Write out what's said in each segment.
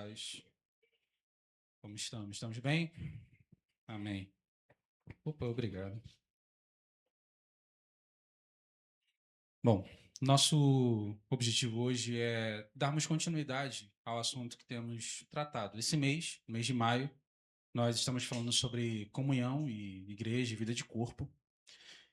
paz. Como estamos? Estamos bem? Amém. Opa, obrigado. Bom, nosso objetivo hoje é darmos continuidade ao assunto que temos tratado. Esse mês, no mês de maio, nós estamos falando sobre comunhão e igreja e vida de corpo.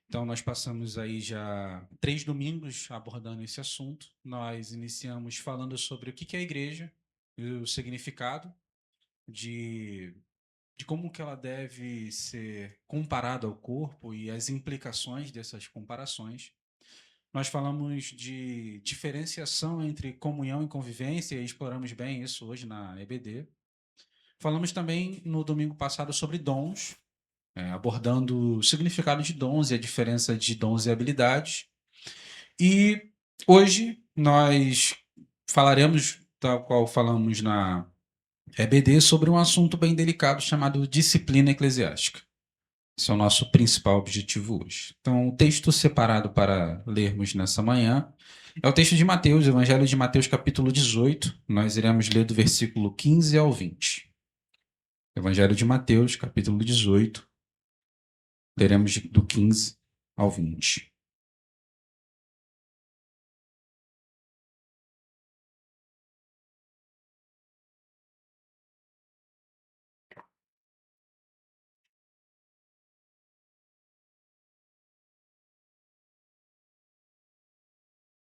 Então, nós passamos aí já 3 domingos abordando esse assunto. Nós iniciamos falando sobre o que é a igreja e o significado de como que ela deve ser comparada ao corpo e as implicações dessas comparações. Nós falamos de diferenciação entre comunhão e convivência e exploramos bem isso hoje na EBD. Falamos também no domingo passado sobre dons, abordando o significado de dons e a diferença de dons e habilidades. E hoje nós falaremos, tal qual falamos na EBD, sobre um assunto bem delicado chamado disciplina eclesiástica. Esse é o nosso principal objetivo hoje. Então, o texto separado para lermos nessa manhã é o texto de Mateus, Evangelho de Mateus, capítulo 18. Nós iremos ler do versículo 15 ao 20. Evangelho de Mateus, capítulo 18. Leremos do 15 ao 20.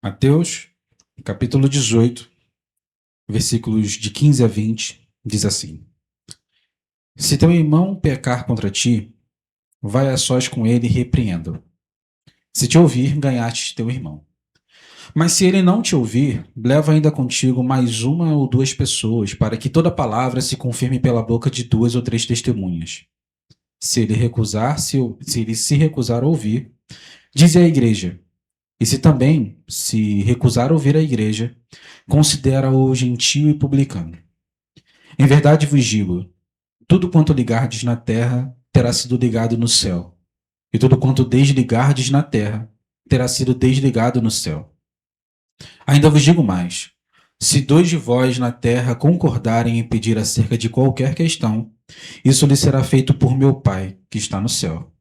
Mateus, capítulo 18, versículos de 15 a 20, diz assim: Se teu irmão pecar contra ti, vai a sós com ele e repreenda-o. Se te ouvir, ganhaste teu irmão. Mas se ele não te ouvir, leva ainda contigo mais uma ou duas pessoas, para que toda palavra se confirme pela boca de 2 ou 3 testemunhas. Se ele se recusar a ouvir, dize à igreja. E se também se recusar a ouvir a igreja, considera-o gentio e publicano. Em verdade vos digo, tudo quanto ligardes na terra terá sido ligado no céu, e tudo quanto desligardes na terra terá sido desligado no céu. Ainda vos digo mais: se 2 de vós na terra concordarem em pedir acerca de qualquer questão, isso lhe será feito por meu Pai, que está no céu.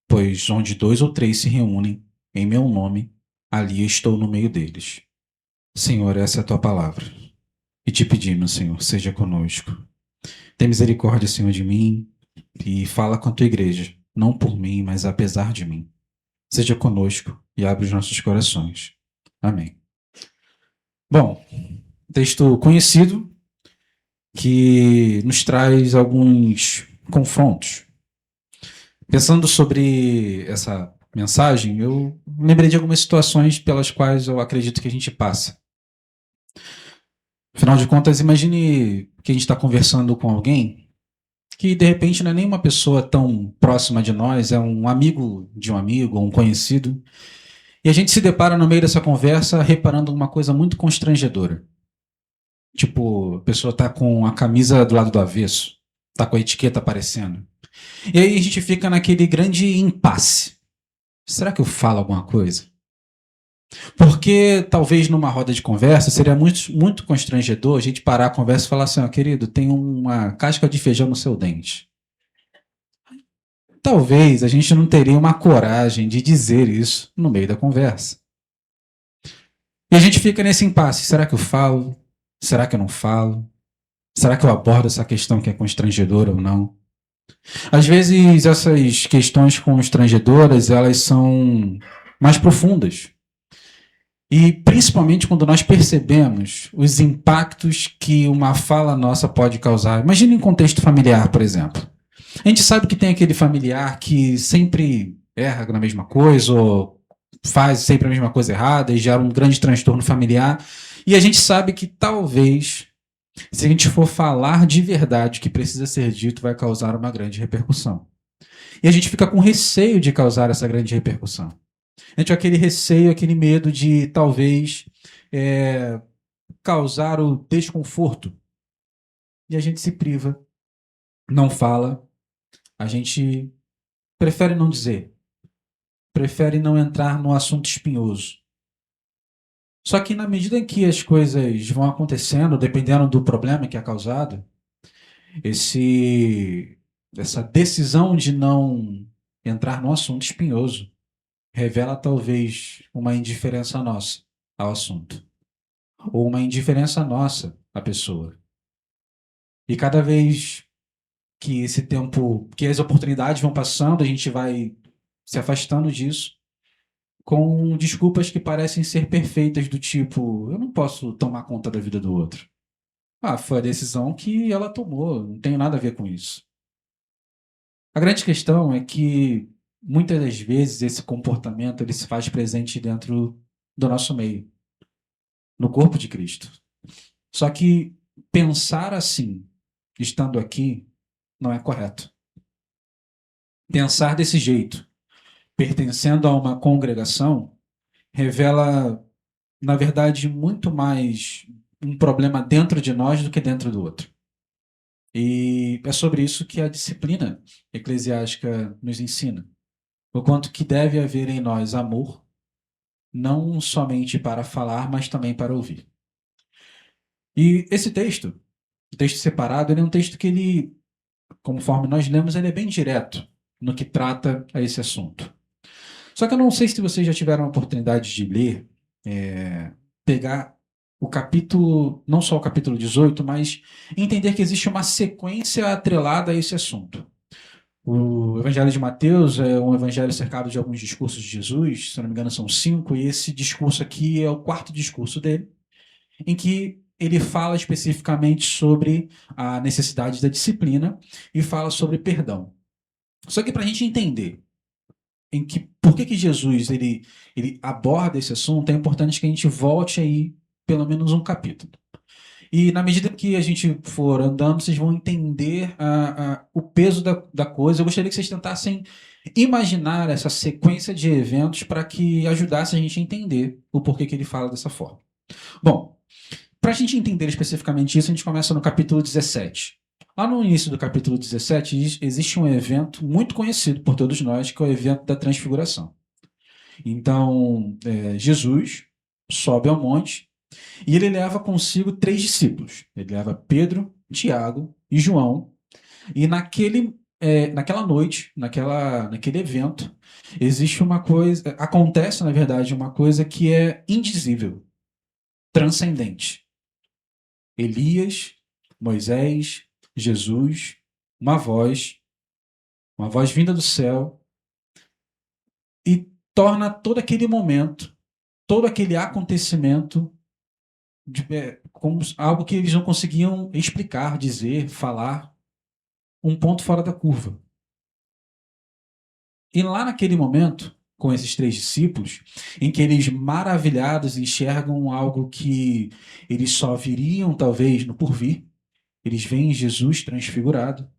Pois onde 2 ou 3 se reúnem em meu nome, ali estou no meio deles. Senhor, essa é a tua palavra. E te pedimos, Senhor, seja conosco. Tem misericórdia, Senhor, de mim e fala com a tua igreja, não por mim, mas apesar de mim. Seja conosco e abre os nossos corações. Amém. Bom, texto conhecido que nos traz alguns confrontos. Pensando sobre essa mensagem, eu lembrei de algumas situações pelas quais eu acredito que a gente passa. Afinal de contas, imagine que a gente está conversando com alguém que, de repente, não é nem uma pessoa tão próxima de nós, é um amigo de um amigo, um conhecido, e a gente se depara no meio dessa conversa reparando uma coisa muito constrangedora. Tipo, a pessoa tá com a camisa do lado do avesso, tá com a etiqueta aparecendo. E aí a gente fica naquele grande impasse. Será que eu falo alguma coisa? Porque talvez numa roda de conversa seria muito, muito constrangedor a gente parar a conversa e falar assim: ó, querido, tem uma casca de feijão no seu dente. Talvez a gente não teria uma coragem de dizer isso no meio da conversa. E a gente fica nesse impasse: será que eu falo? Será que eu não falo? Será que eu abordo essa questão que é constrangedora ou não? Às vezes essas questões constrangedoras, elas são mais profundas. E principalmente quando nós percebemos os impactos que uma fala nossa pode causar. Imagine em contexto familiar, por exemplo. A gente sabe que tem aquele familiar que sempre erra na mesma coisa ou faz sempre a mesma coisa errada e gera um grande transtorno familiar. E a gente sabe que talvez, se a gente for falar de verdade o que precisa ser dito, vai causar uma grande repercussão. E a gente fica com receio de causar essa grande repercussão. A gente tem aquele receio, aquele medo de talvez causar o desconforto. E a gente se priva, não fala, a gente prefere não dizer, prefere não entrar no assunto espinhoso. Só que na medida em que as coisas vão acontecendo, dependendo do problema que é causado, essa decisão de não entrar no assunto espinhoso revela talvez uma indiferença nossa ao assunto, ou uma indiferença nossa à pessoa. E cada vez que esse tempo, que as oportunidades vão passando, a gente vai se afastando disso, com desculpas que parecem ser perfeitas, do tipo, eu não posso tomar conta da vida do outro. Ah, foi a decisão que ela tomou, não tem nada a ver com isso. A grande questão é que muitas das vezes esse comportamento ele se faz presente dentro do nosso meio, no corpo de Cristo. Só que pensar assim, estando aqui, não é correto. Pensar desse jeito, pertencendo a uma congregação, revela, na verdade, muito mais um problema dentro de nós do que dentro do outro. E é sobre isso que a disciplina eclesiástica nos ensina. O quanto que deve haver em nós amor, não somente para falar, mas também para ouvir. E esse texto, o texto separado, ele é um texto que ele, conforme nós lemos, ele é bem direto no que trata a esse assunto. Só que eu não sei se vocês já tiveram a oportunidade de ler, pegar o capítulo, não só o capítulo 18, mas entender que existe uma sequência atrelada a esse assunto. O Evangelho de Mateus é um evangelho cercado de alguns discursos de Jesus, se não me engano são 5, e esse discurso aqui é o quarto discurso dele, em que ele fala especificamente sobre a necessidade da disciplina e fala sobre perdão. Só que para a gente entender por que Jesus ele aborda esse assunto, é importante que a gente volte aí pelo menos um capítulo. E na medida que a gente for andando, vocês vão entender o peso da coisa. Eu gostaria que vocês tentassem imaginar essa sequência de eventos para que ajudasse a gente a entender o porquê que ele fala dessa forma. Bom, para a gente entender especificamente isso, a gente começa no capítulo 17. Lá no início do capítulo 17, existe um evento muito conhecido por todos nós, que é o evento da transfiguração. Então, Jesus sobe ao monte e ele leva consigo 3 discípulos. Ele leva Pedro, Tiago e João. E naquela noite, naquele evento, existe uma coisa, acontece, na verdade, uma coisa que é indizível, transcendente. Elias, Moisés, Jesus, uma voz vinda do céu, e torna todo aquele momento, todo aquele acontecimento como algo que eles não conseguiam explicar, dizer, falar, um ponto fora da curva. E lá naquele momento, com esses 3 discípulos, em que eles maravilhados enxergam algo que eles só viriam talvez no porvir, eles veem Jesus transfigurado.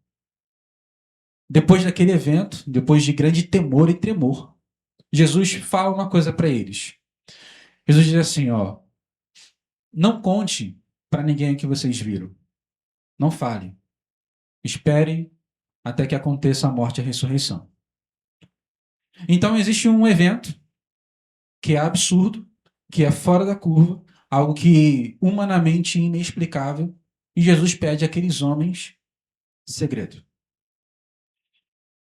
Depois daquele evento, depois de grande temor e tremor, Jesus fala uma coisa para eles. Jesus diz assim, ó, não conte para ninguém o que vocês viram. Não fale. Esperem até que aconteça a morte e a ressurreição. Então existe um evento que é absurdo, que é fora da curva, algo que humanamente inexplicável, e Jesus pede àqueles homens segredo.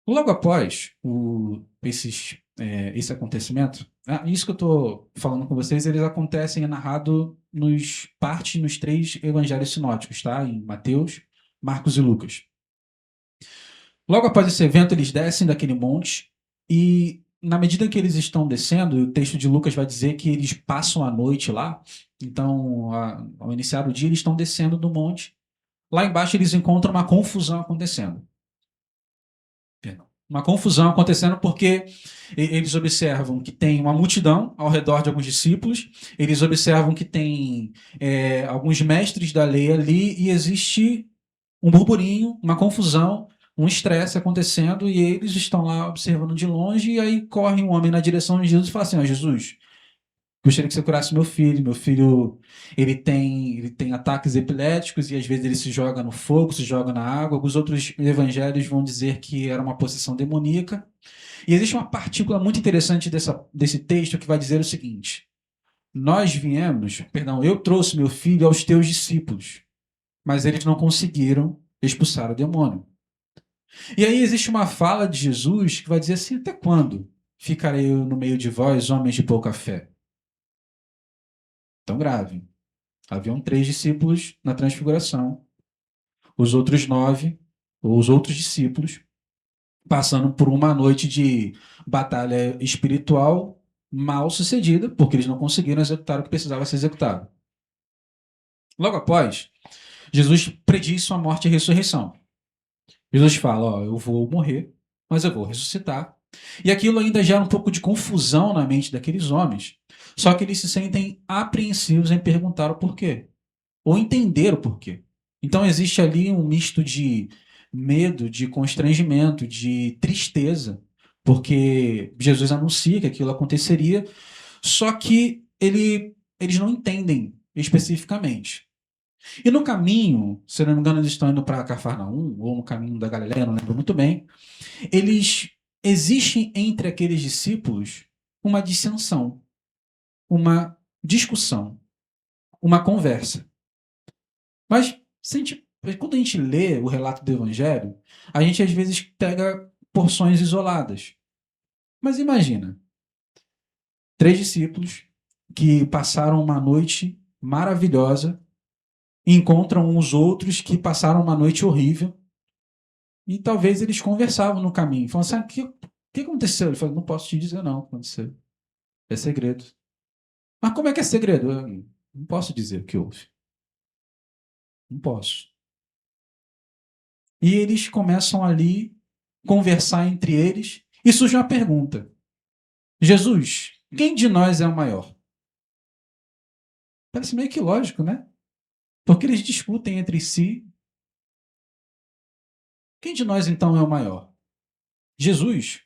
Logo após esse acontecimento, isso que eu estou falando com vocês, eles acontecem, é narrado nos 3 evangelhos sinóticos, tá? Em Mateus, Marcos e Lucas. Logo após esse evento, eles descem daquele monte e, na medida que eles estão descendo, o texto de Lucas vai dizer que eles passam a noite lá. Então, ao iniciar o dia, eles estão descendo do monte. Lá embaixo, eles encontram uma confusão acontecendo. Uma confusão acontecendo porque eles observam que tem uma multidão ao redor de alguns discípulos, eles observam que tem alguns mestres da lei ali e existe um burburinho, uma confusão, um estresse acontecendo e eles estão lá observando de longe e aí corre um homem na direção de Jesus e fala assim, ó, Jesus, gostaria que você curasse meu filho, ele tem ataques epiléticos e às vezes ele se joga no fogo, se joga na água. Alguns outros evangelhos vão dizer que era uma possessão demoníaca. E existe uma partícula muito interessante desse texto que vai dizer o seguinte: eu trouxe meu filho aos teus discípulos, mas eles não conseguiram expulsar o demônio. E aí existe uma fala de Jesus que vai dizer assim: até quando ficarei eu no meio de vós, homens de pouca fé? Tão grave. Haviam 3 discípulos na transfiguração, os outros 9, ou os outros discípulos, passando por uma noite de batalha espiritual mal sucedida, porque eles não conseguiram executar o que precisava ser executado. Logo após, Jesus prediz sua morte e ressurreição. Jesus fala: ó, eu vou morrer, mas eu vou ressuscitar. E aquilo ainda gera um pouco de confusão na mente daqueles homens, só que eles se sentem apreensivos em perguntar o porquê, ou entender o porquê. Então existe ali um misto de medo, de constrangimento, de tristeza, porque Jesus anuncia que aquilo aconteceria, só que eles não entendem especificamente. E no caminho, se não me engano, eles estão indo para Cafarnaum, ou no caminho da Galileia, não lembro muito bem, eles existem entre aqueles discípulos uma dissensão, uma discussão, uma conversa. Mas quando a gente lê o relato do Evangelho, a gente às vezes pega porções isoladas. Mas imagina, 3 discípulos que passaram uma noite maravilhosa, encontram os outros que passaram uma noite horrível, e talvez eles conversavam no caminho, falando assim: o que aconteceu? Ele falou: não posso te dizer não o que aconteceu. É segredo. Mas como é que é segredo? Eu não posso dizer o que houve. Não posso. E eles começam ali conversar entre eles e surge uma pergunta: Jesus, quem de nós é o maior? Parece meio que lógico, né? Porque eles discutem entre si. Quem de nós então é o maior? Jesus.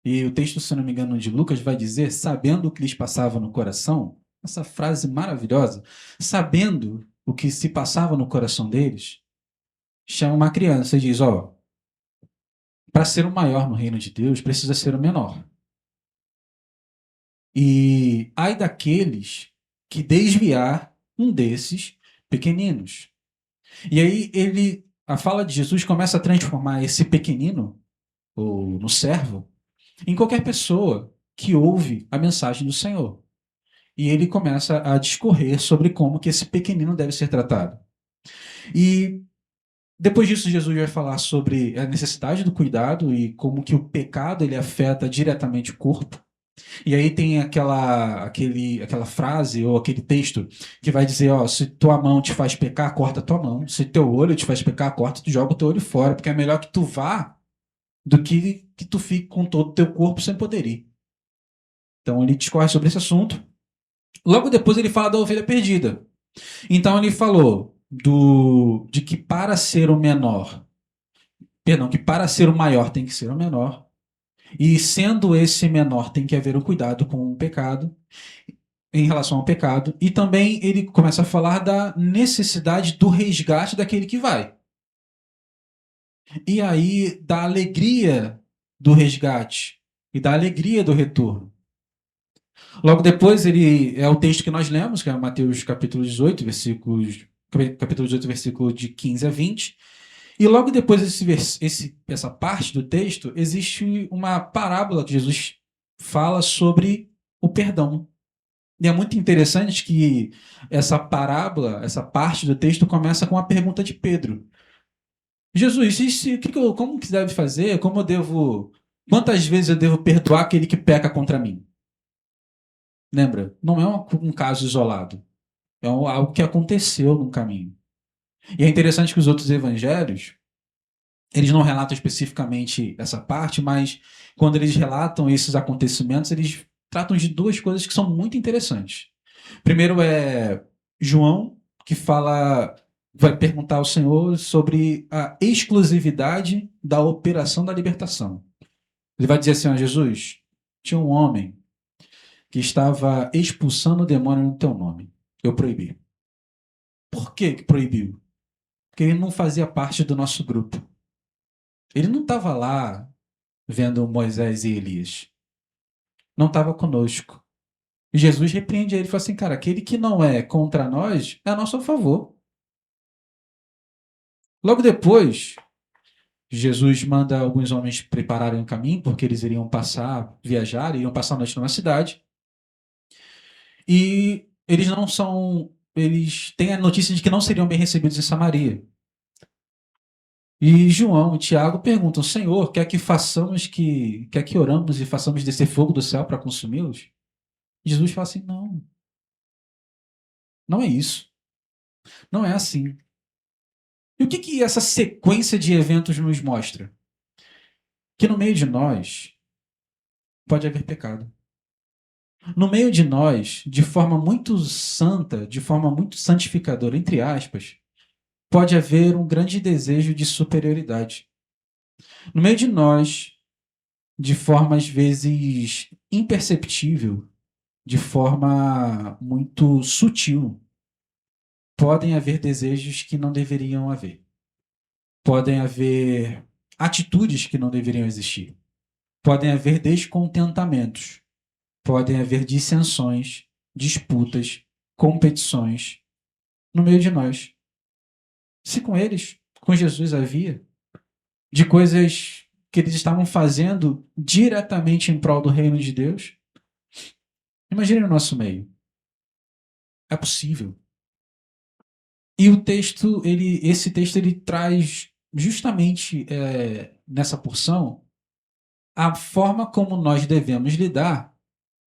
E o texto, se não me engano, de Lucas vai dizer, sabendo o que lhes passava no coração, essa frase maravilhosa, sabendo o que se passava no coração deles, chama uma criança e diz: ó, para ser o maior no reino de Deus, precisa ser o menor. E ai daqueles que desviar um desses pequeninos. E aí a fala de Jesus começa a transformar esse pequenino, ou no servo, em qualquer pessoa que ouve a mensagem do Senhor. E ele começa a discorrer sobre como que esse pequenino deve ser tratado. E depois disso, Jesus vai falar sobre a necessidade do cuidado e como que o pecado ele afeta diretamente o corpo. E aí tem aquela frase ou aquele texto que vai dizer: ó, se tua mão te faz pecar, corta tua mão. Se teu olho te faz pecar, corta, tu joga o teu olho fora, porque é melhor que tu vá do que tu fique com todo o teu corpo sem poder ir. Então ele discorre sobre esse assunto. Logo depois ele fala da ovelha perdida. Então ele falou de que para ser o menor, perdão, que para ser o maior tem que ser o menor, e sendo esse menor tem que haver o cuidado com o pecado, em relação ao pecado, e também ele começa a falar da necessidade do resgate daquele que vai. E aí da alegria do resgate e da alegria do retorno. Logo depois ele é o texto que nós lemos, que é Mateus capítulo 18, capítulo 18, versículo de 15 a 20. E logo depois essa parte do texto, existe uma parábola que Jesus fala sobre o perdão. E é muito interessante que essa parábola, essa parte do texto, começa com a pergunta de Pedro. Jesus, como que deve fazer? Quantas vezes eu devo perdoar aquele que peca contra mim? Lembra? Não é um caso isolado. É algo que aconteceu no caminho. E é interessante que os outros evangelhos, eles não relatam especificamente essa parte, mas quando eles relatam esses acontecimentos, eles tratam de 2 coisas que são muito interessantes. Primeiro é João, que vai perguntar ao Senhor sobre a exclusividade da operação da libertação. Ele vai dizer assim: ó, Jesus, tinha um homem que estava expulsando o demônio no teu nome. Eu proibi. Por que proibiu? Porque ele não fazia parte do nosso grupo. Ele não estava lá vendo Moisés e Elias. Não estava conosco. E Jesus repreende ele e fala assim, cara, aquele que não é contra nós é a nosso favor. Logo depois, Jesus manda alguns homens prepararem o caminho, porque eles iriam viajar, iriam passar a noite numa cidade. E eles têm a notícia de que não seriam bem recebidos em Samaria. E João e Tiago perguntam, Senhor, quer que oramos e façamos descer fogo do céu para consumi-los? Jesus fala assim, não, não é isso. Não é assim. E o que essa sequência de eventos nos mostra? Que no meio de nós pode haver pecado. No meio de nós, de forma muito santa, de forma muito santificadora, entre aspas, pode haver um grande desejo de superioridade. No meio de nós, de forma às vezes imperceptível, de forma muito sutil, podem haver desejos que não deveriam haver. Podem haver atitudes que não deveriam existir. Podem haver descontentamentos. Podem haver dissensões, disputas, competições no meio de nós. Se com eles, com Jesus havia, de coisas que eles estavam fazendo diretamente em prol do reino de Deus, imagine no nosso meio. É possível. E esse texto ele traz justamente nessa porção a forma como nós devemos lidar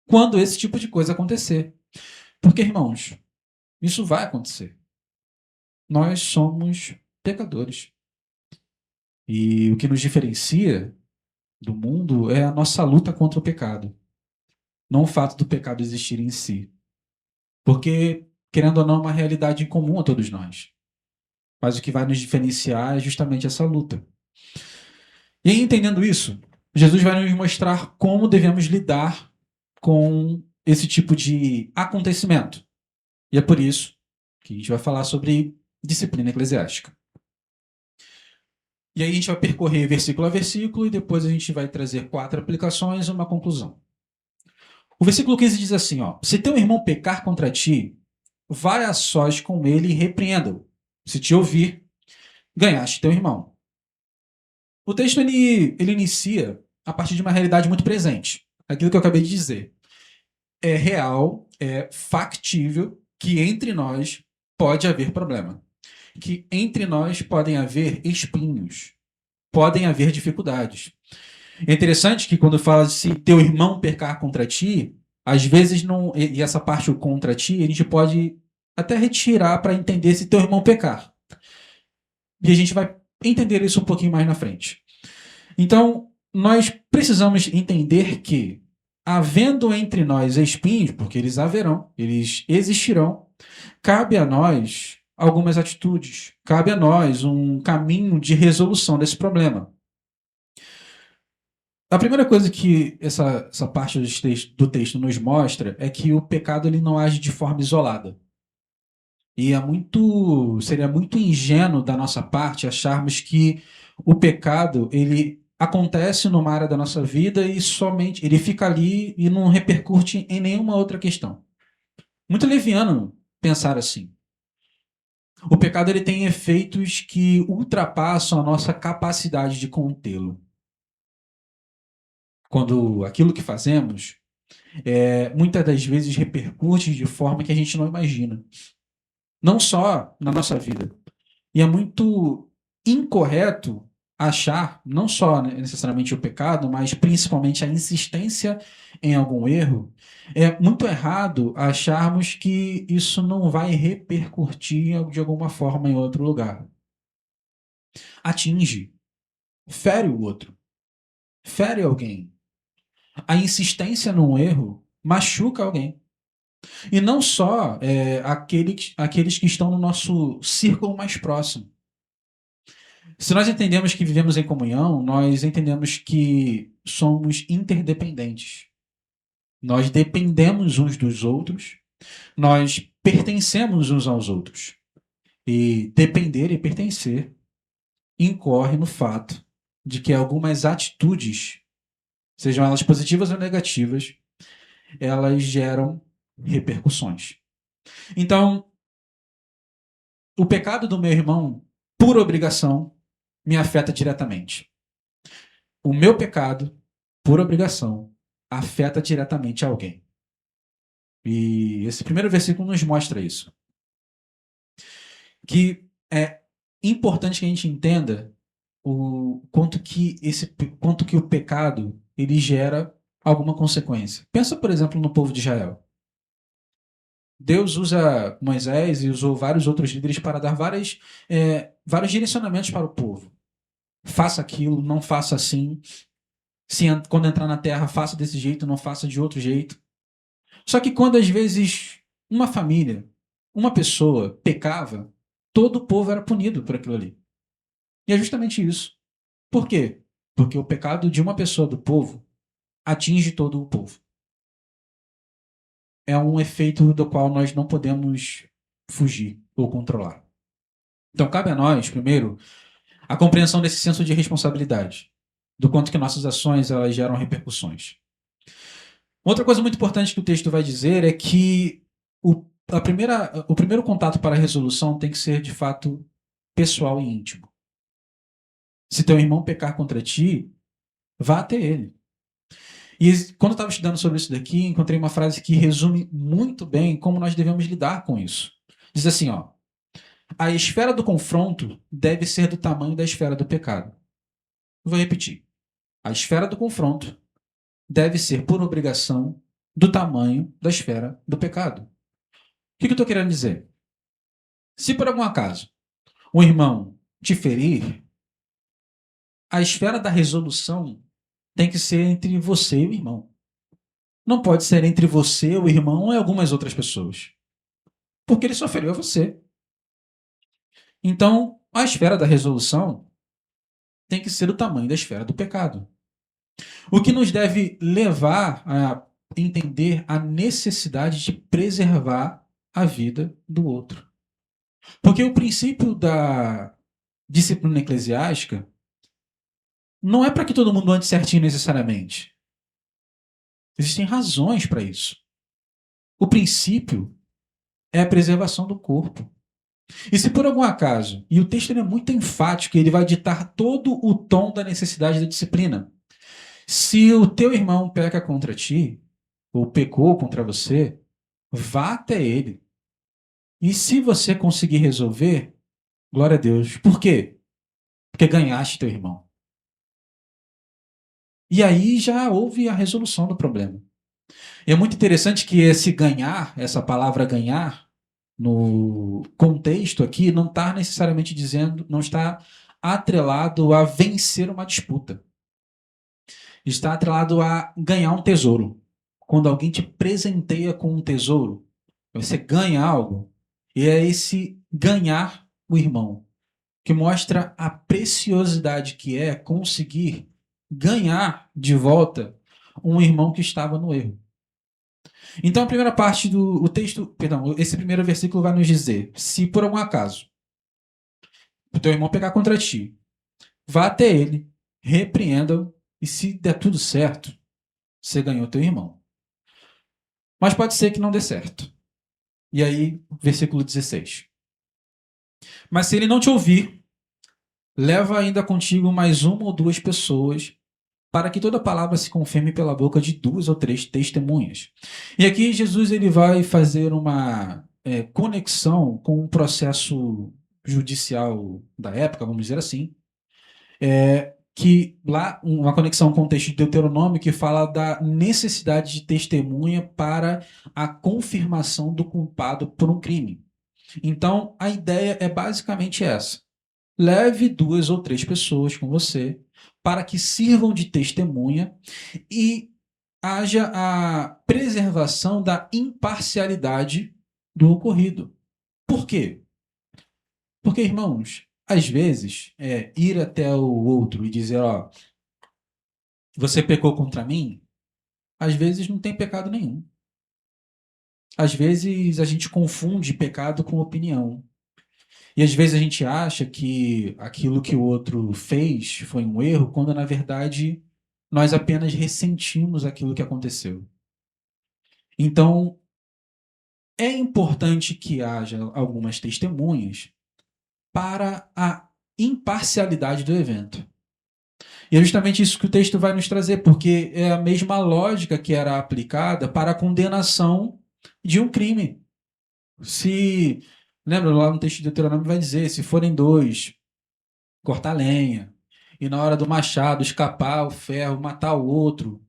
quando esse tipo de coisa acontecer. Porque, irmãos, isso vai acontecer. Nós somos pecadores. E o que nos diferencia do mundo é a nossa luta contra o pecado, não o fato do pecado existir em si. Porque, querendo ou não, é uma realidade em comum a todos nós. Mas o que vai nos diferenciar é justamente essa luta. E aí, entendendo isso, Jesus vai nos mostrar como devemos lidar com esse tipo de acontecimento. E é por isso que a gente vai falar sobre disciplina eclesiástica. E aí a gente vai percorrer versículo a versículo e depois a gente vai trazer 4 aplicações e uma conclusão. O versículo 15 diz assim, ó, se teu irmão pecar contra ti, vai a sós com ele e repreenda-o. Se te ouvir, ganhaste teu irmão. O texto ele inicia a partir de uma realidade muito presente. Aquilo que eu acabei de dizer. É real, é factível que entre nós pode haver problema. Que entre nós podem haver espinhos. Podem haver dificuldades. É interessante que quando fala se teu irmão pecar contra ti, às vezes não. E essa parte o contra ti, a gente pode até retirar para entender se teu irmão pecar. E a gente vai entender isso um pouquinho mais na frente. Então, nós precisamos entender que, havendo entre nós espinhos, porque eles haverão, eles existirão, cabe a nós algumas atitudes, cabe a nós um caminho de resolução desse problema. A primeira coisa que essa parte do texto nos mostra é que o pecado ele não age de forma isolada. E seria muito ingênuo da nossa parte acharmos que o pecado ele acontece numa área da nossa vida e somente ele fica ali e não repercute em nenhuma outra questão. Muito leviano pensar assim. O pecado ele tem efeitos que ultrapassam a nossa capacidade de contê-lo. Quando aquilo que fazemos muitas das vezes repercute de forma que a gente não imagina. Não só na nossa vida. E é muito incorreto achar, não só necessariamente o pecado, mas principalmente a insistência em algum erro. É muito errado acharmos que isso não vai repercutir de alguma forma em outro lugar. Atinge, fere o outro, fere alguém. A insistência num erro machuca alguém. E não só aqueles que estão no nosso círculo mais próximo. Se nós entendemos que vivemos em comunhão, nós entendemos que somos interdependentes. Nós dependemos uns dos outros, nós pertencemos uns aos outros. E depender e pertencer incorre no fato de que algumas atitudes, sejam elas positivas ou negativas, elas geram repercussões. Então, o pecado do meu irmão, por obrigação, me afeta diretamente. O meu pecado, por obrigação, afeta diretamente alguém. E esse primeiro versículo nos mostra isso. Que é importante que a gente entenda o quanto que o pecado ele gera alguma consequência. Pensa, por exemplo, no povo de Israel. Deus usa Moisés e usou vários outros líderes para dar vários direcionamentos para o povo. Faça aquilo, não faça assim. Quando entrar na terra, faça desse jeito, não faça de outro jeito. Só que quando às vezes uma família, uma pessoa pecava, todo o povo era punido por aquilo ali. E é justamente isso. Por quê? Porque o pecado de uma pessoa do povo atinge todo o povo. É um efeito do qual nós não podemos fugir ou controlar. Então, cabe a nós, primeiro, a compreensão desse senso de responsabilidade, do quanto que nossas ações elas geram repercussões. Outra coisa muito importante que o texto vai dizer é que o primeiro contato para a resolução tem que ser, de fato, pessoal e íntimo. Se teu irmão pecar contra ti, vá até ele. E quando eu estava estudando sobre isso daqui, encontrei uma frase que resume muito bem como nós devemos lidar com isso. Diz assim, ó: a esfera do confronto deve ser do tamanho da esfera do pecado. Vou repetir. A esfera do confronto deve ser, por obrigação, do tamanho da esfera do pecado. O que eu estou querendo dizer? Se por algum acaso um irmão te ferir, a esfera da resolução tem que ser entre você e o irmão. Não pode ser entre você, o irmão e algumas outras pessoas. Porque ele só feriu a você. Então, a esfera da resolução tem que ser do tamanho da esfera do pecado. O que nos deve levar a entender a necessidade de preservar a vida do outro. Porque o princípio da disciplina eclesiástica não é para que todo mundo ande certinho necessariamente. Existem razões para isso. O princípio é a preservação do corpo. E se por algum acaso, e o texto é muito enfático, ele vai ditar todo o tom da necessidade da disciplina. Se o teu irmão peca contra ti, ou pecou contra você, vá até ele. E se você conseguir resolver, glória a Deus. Por quê? Porque ganhaste teu irmão. E aí já houve a resolução do problema. E é muito interessante que esse ganhar, essa palavra ganhar, no contexto aqui, não está necessariamente dizendo, não está atrelado a vencer uma disputa. Está atrelado a ganhar um tesouro. Quando alguém te presenteia com um tesouro, você ganha algo, e é esse ganhar o irmão, que mostra a preciosidade que é conseguir ganhar de volta um irmão que estava no erro. Então a primeira parte do texto, perdão, esse primeiro versículo vai nos dizer: se por algum acaso o teu irmão pecar contra ti, vá até ele, repreenda-o, e se der tudo certo, você ganhou teu irmão. Mas pode ser que não dê certo. E aí, versículo 16. Mas se ele não te ouvir, leva ainda contigo mais uma ou duas pessoas, para que toda palavra se confirme pela boca de duas ou três testemunhas. E aqui Jesus ele vai fazer uma conexão com o processo judicial da época, vamos dizer assim, que lá uma conexão com o texto de Deuteronômio que fala da necessidade de testemunha para a confirmação do culpado por um crime. Então, a ideia é basicamente essa. Leve duas ou três pessoas com você para que sirvam de testemunha e haja a preservação da imparcialidade do ocorrido. Por quê? Porque, irmãos, às vezes, ir até o outro e dizer, ó, você pecou contra mim, às vezes não tem pecado nenhum. Às vezes a gente confunde pecado com opinião. E às vezes a gente acha que aquilo que o outro fez foi um erro, quando na verdade nós apenas ressentimos aquilo que aconteceu. Então, é importante que haja algumas testemunhas para a imparcialidade do evento. E é justamente isso que o texto vai nos trazer, porque é a mesma lógica que era aplicada para a condenação de um crime. Se, lembra lá no texto de Deuteronômio vai dizer, se forem dois, cortar lenha, e na hora do machado escapar o ferro, matar o outro,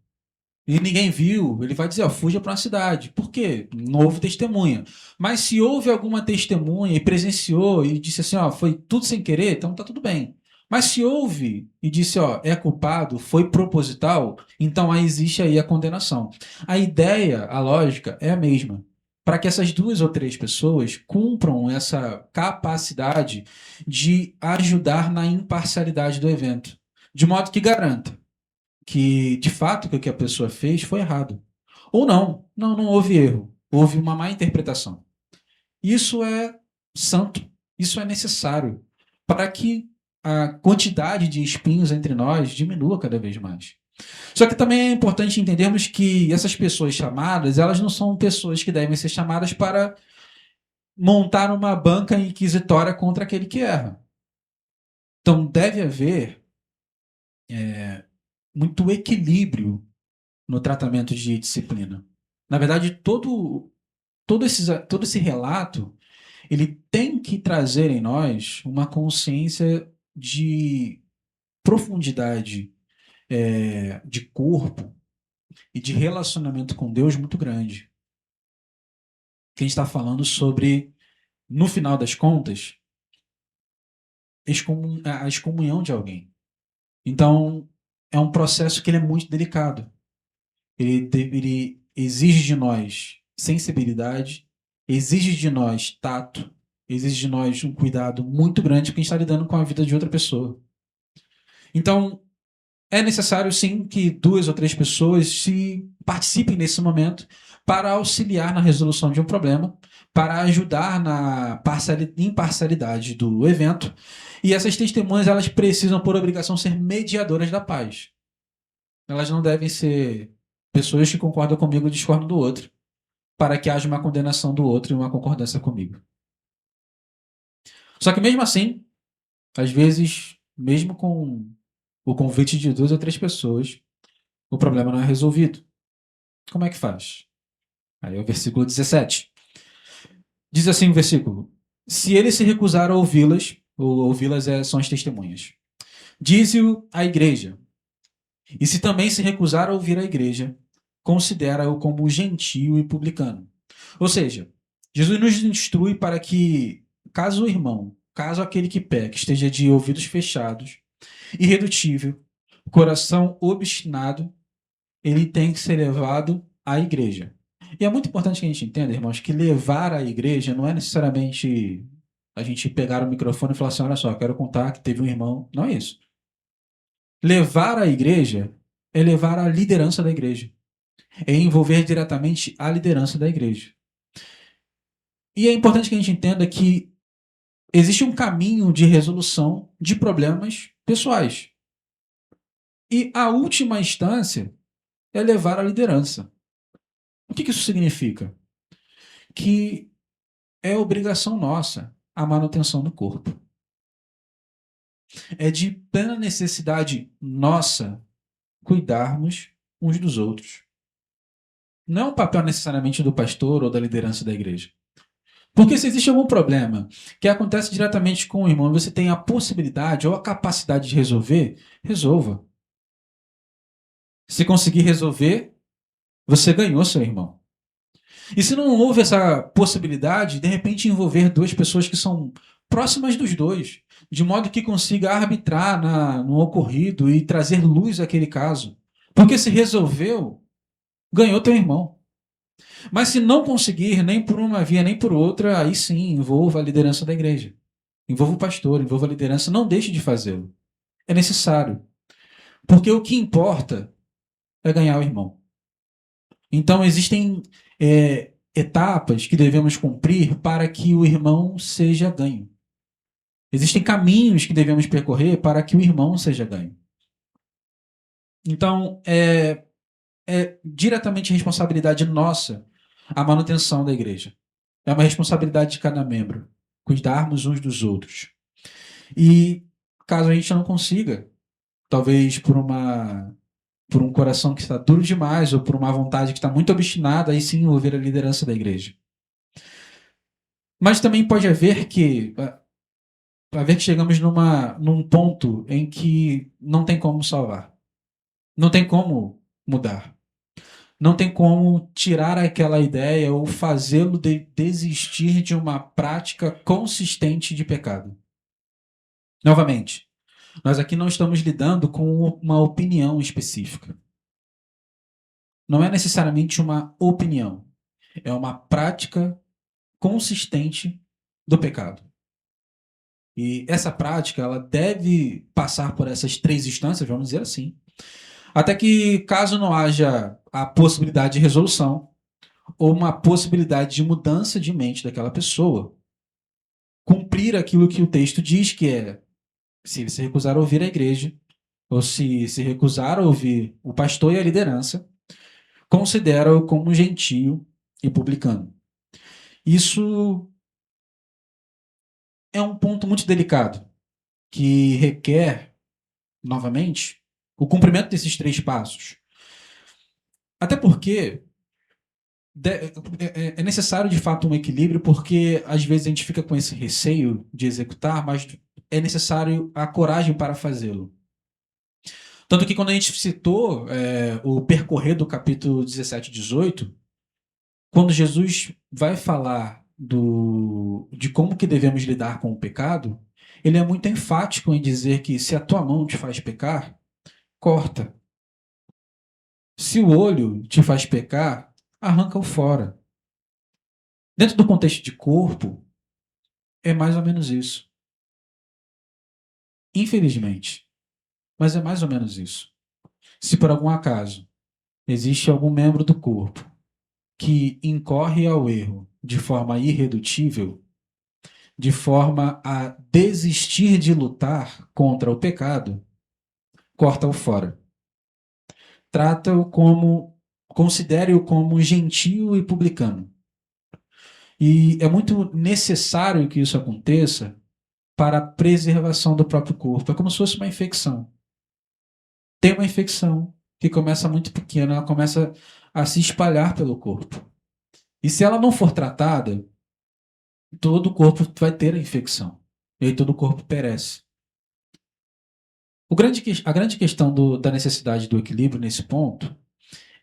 e ninguém viu, ele vai dizer, ó, fuja para uma cidade. Por quê? Não houve testemunha. Mas se houve alguma testemunha e presenciou e disse assim, ó, foi tudo sem querer, então tá tudo bem. Mas se houve e disse, ó, é culpado, foi proposital, então aí existe aí a condenação. A ideia, a lógica é a mesma. Para que essas duas ou três pessoas cumpram essa capacidade de ajudar na imparcialidade do evento, de modo que garanta que, de fato, o que a pessoa fez foi errado. Ou não houve erro. Houve uma má interpretação. Isso é santo, isso é necessário para que a quantidade de espinhos entre nós diminua cada vez mais. Só que também é importante entendermos que essas pessoas chamadas, elas não são pessoas que devem ser chamadas para montar uma banca inquisitória contra aquele que erra. Então deve haver muito equilíbrio no tratamento de disciplina. Na verdade, todo esse relato ele tem que trazer em nós uma consciência de profundidade de corpo e de relacionamento com Deus muito grande. Que a gente está falando sobre, no final das contas, a excomunhão de alguém. Então, é um processo que ele é muito delicado. Ele exige de nós sensibilidade, exige de nós tato, exige de nós um cuidado muito grande porque a gente está lidando com a vida de outra pessoa. Então, é necessário sim que duas ou três pessoas se participem nesse momento para auxiliar na resolução de um problema, para ajudar na imparcialidade do evento. E essas testemunhas elas precisam, por obrigação, ser mediadoras da paz. Elas não devem ser pessoas que concordam comigo e discordam do outro, para que haja uma condenação do outro e uma concordância comigo. Só que mesmo assim, às vezes, mesmo com o convite de duas ou três pessoas, o problema não é resolvido. Como é que faz? Aí é o versículo 17. Diz assim o versículo: se ele se recusar a ouvi-las, ou ouvi-las são as testemunhas, dize-o à igreja. E se também se recusar a ouvir a igreja, considera-o como gentio e publicano. Ou seja, Jesus nos instrui para que, caso o irmão, caso aquele que peca, esteja de ouvidos fechados, irredutível, coração obstinado, ele tem que ser levado à igreja. E é muito importante que a gente entenda, irmãos, que levar à igreja não é necessariamente a gente pegar o microfone e falar assim, olha só, quero contar que teve um irmão. Não é isso. Levar à igreja é levar a liderança da igreja. É envolver diretamente a liderança da igreja. E é importante que a gente entenda que existe um caminho de resolução de problemas pessoais. E a última instância é levar a liderança. O que isso significa? Que é obrigação nossa a manutenção do corpo. É de plena necessidade nossa cuidarmos uns dos outros. Não é um papel necessariamente do pastor ou da liderança da igreja. Porque se existe algum problema que acontece diretamente com o irmão e você tem a possibilidade ou a capacidade de resolver, resolva. Se conseguir resolver, você ganhou seu irmão. E se não houve essa possibilidade, de repente envolver duas pessoas que são próximas dos dois, de modo que consiga arbitrar no ocorrido e trazer luz àquele caso. Porque se resolveu, ganhou teu irmão. Mas se não conseguir, nem por uma via, nem por outra, aí sim, envolva a liderança da igreja. Envolva o pastor, envolva a liderança, não deixe de fazê-lo. É necessário. Porque o que importa é ganhar o irmão. Então, existem etapas que devemos cumprir para que o irmão seja ganho. Existem caminhos que devemos percorrer para que o irmão seja ganho. Então, é diretamente responsabilidade nossa a manutenção da igreja. É uma responsabilidade de cada membro cuidarmos uns dos outros. E caso a gente não consiga, talvez por um coração que está duro demais ou por uma vontade que está muito obstinada, aí sim envolver a liderança da igreja. Mas também pode haver que chegamos num ponto em que não tem como salvar. Não tem como mudar. Não tem como tirar aquela ideia ou fazê-lo desistir de uma prática consistente de pecado. Novamente, nós aqui não estamos lidando com uma opinião específica. Não é necessariamente uma opinião. É uma prática consistente do pecado. E essa prática, ela deve passar por essas três instâncias, vamos dizer assim, até que, caso não haja a possibilidade de resolução ou uma possibilidade de mudança de mente daquela pessoa, cumprir aquilo que o texto diz, que é, se ele se recusar a ouvir a igreja, ou se recusar a ouvir o pastor e a liderança, considera-o como gentio e publicano. Isso é um ponto muito delicado, que requer, novamente, o cumprimento desses três passos. Até porque é necessário, de fato, um equilíbrio, porque às vezes a gente fica com esse receio de executar, mas é necessário a coragem para fazê-lo. Tanto que quando a gente citou o percorrer do capítulo 17 e 18, quando Jesus vai falar de como que devemos lidar com o pecado, ele é muito enfático em dizer que se a tua mão te faz pecar, corta. Se o olho te faz pecar, arranca-o fora. Dentro do contexto de corpo, é mais ou menos isso. Infelizmente. Mas é mais ou menos isso. Se por algum acaso existe algum membro do corpo que incorre ao erro de forma irredutível, de forma a desistir de lutar contra o pecado, corta-o fora. Trata-o como, considere-o como gentio e publicano. E é muito necessário que isso aconteça para a preservação do próprio corpo. É como se fosse uma infecção. Tem uma infecção que começa muito pequena, ela começa a se espalhar pelo corpo. E se ela não for tratada, todo o corpo vai ter a infecção. E aí todo o corpo perece. A grande questão da necessidade do equilíbrio nesse ponto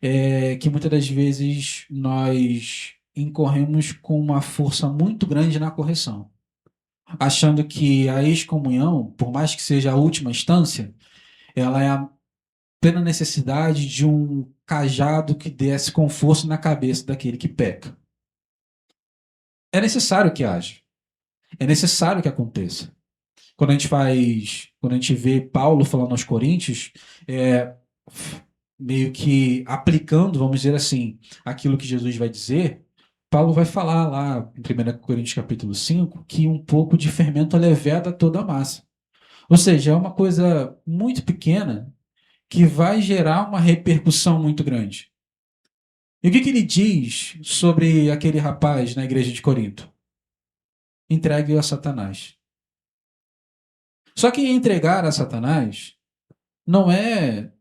é que muitas das vezes nós incorremos com uma força muito grande na correção, achando que a excomunhão, por mais que seja a última instância, ela é a plena necessidade de um cajado que desse conforto na cabeça daquele que peca. É necessário que haja. É necessário que aconteça. Quando a gente vê Paulo falando aos Coríntios, é, meio que aplicando, vamos dizer assim, aquilo que Jesus vai dizer, Paulo vai falar lá em 1 Coríntios capítulo 5 que um pouco de fermento leveda toda a massa. Ou seja, é uma coisa muito pequena que vai gerar uma repercussão muito grande. E o que ele diz sobre aquele rapaz na igreja de Corinto? Entregue-o a Satanás. Só que entregar a Satanás não é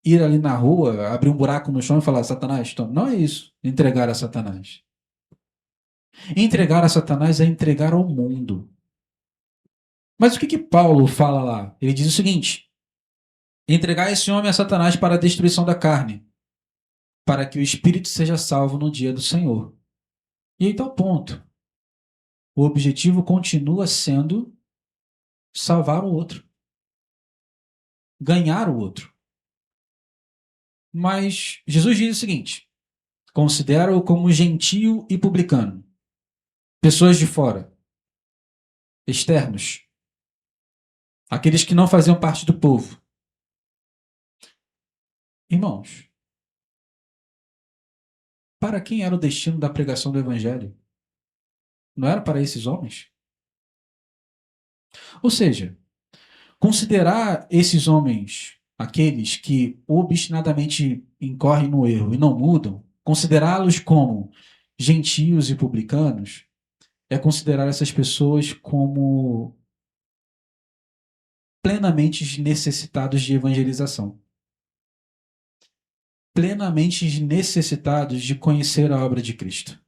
ir ali na rua, abrir um buraco no chão e falar, Satanás, toma. Não é isso, entregar a Satanás. Entregar a Satanás é entregar ao mundo. Mas o que Paulo fala lá? Ele diz o seguinte, entregar esse homem a Satanás para a destruição da carne, para que o espírito seja salvo no dia do Senhor. E aí está o ponto. O objetivo continua sendo salvar o outro. Ganhar o outro. Mas Jesus diz o seguinte, considera-o como gentio e publicano. Pessoas de fora. Externos. Aqueles que não faziam parte do povo. Irmãos, para quem era o destino da pregação do evangelho? Não era para esses homens? Ou seja, considerar esses homens, aqueles que obstinadamente incorrem no erro e não mudam, considerá-los como gentios e publicanos, é considerar essas pessoas como plenamente necessitados de evangelização, plenamente necessitados de conhecer a obra de Cristo.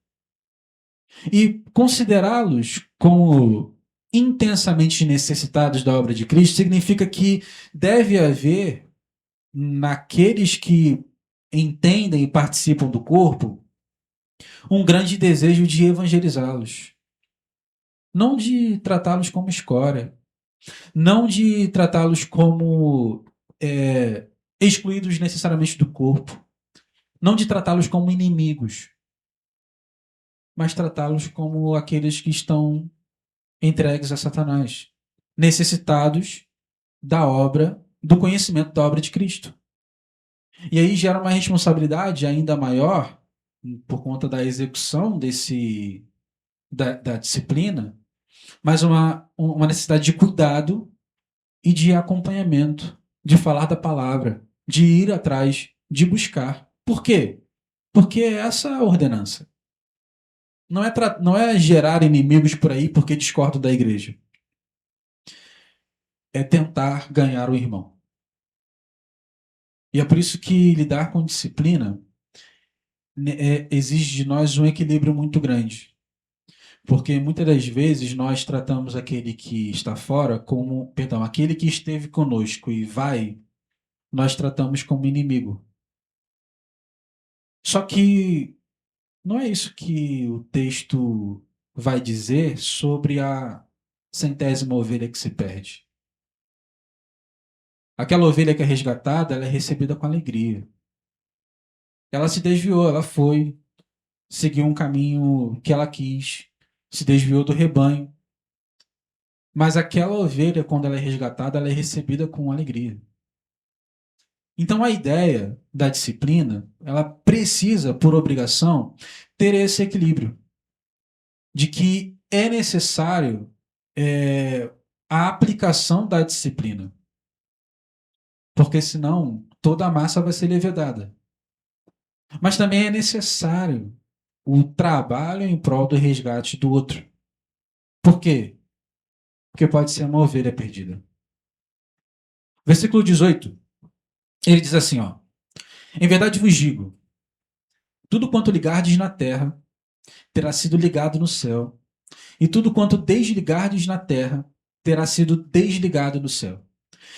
E considerá-los como intensamente necessitados da obra de Cristo significa que deve haver naqueles que entendem e participam do corpo um grande desejo de evangelizá-los, não de tratá-los como escória, não de tratá-los como excluídos necessariamente do corpo, não de tratá-los como inimigos, mas tratá-los como aqueles que estão entregues a Satanás, necessitados da obra, do conhecimento da obra de Cristo. E aí gera uma responsabilidade ainda maior por conta da execução da disciplina, mas uma necessidade de cuidado e de acompanhamento, de falar da palavra, de ir atrás, de buscar. Por quê? Porque é essa a ordenança. Não é gerar inimigos por aí porque discordo da igreja. É tentar ganhar o irmão. E é por isso que lidar com disciplina exige de nós um equilíbrio muito grande. Porque muitas das vezes nós tratamos aquele que está fora como, perdão, aquele que esteve conosco e vai, nós tratamos como inimigo. Só que não é isso que o texto vai dizer sobre a centésima ovelha que se perde. Aquela ovelha que é resgatada, ela é recebida com alegria. Ela se desviou, ela foi, seguiu um caminho que ela quis, se desviou do rebanho. Mas aquela ovelha, quando ela é resgatada, ela é recebida com alegria. Então a ideia da disciplina, ela precisa, por obrigação, ter esse equilíbrio de que é necessário a aplicação da disciplina, porque senão toda a massa vai ser levedada. Mas também é necessário o trabalho em prol do resgate do outro. Por quê? Porque pode ser uma ovelha perdida. Versículo 18, ele diz assim, ó: em verdade vos digo, tudo quanto ligardes na terra terá sido ligado no céu, e tudo quanto desligardes na terra terá sido desligado no céu.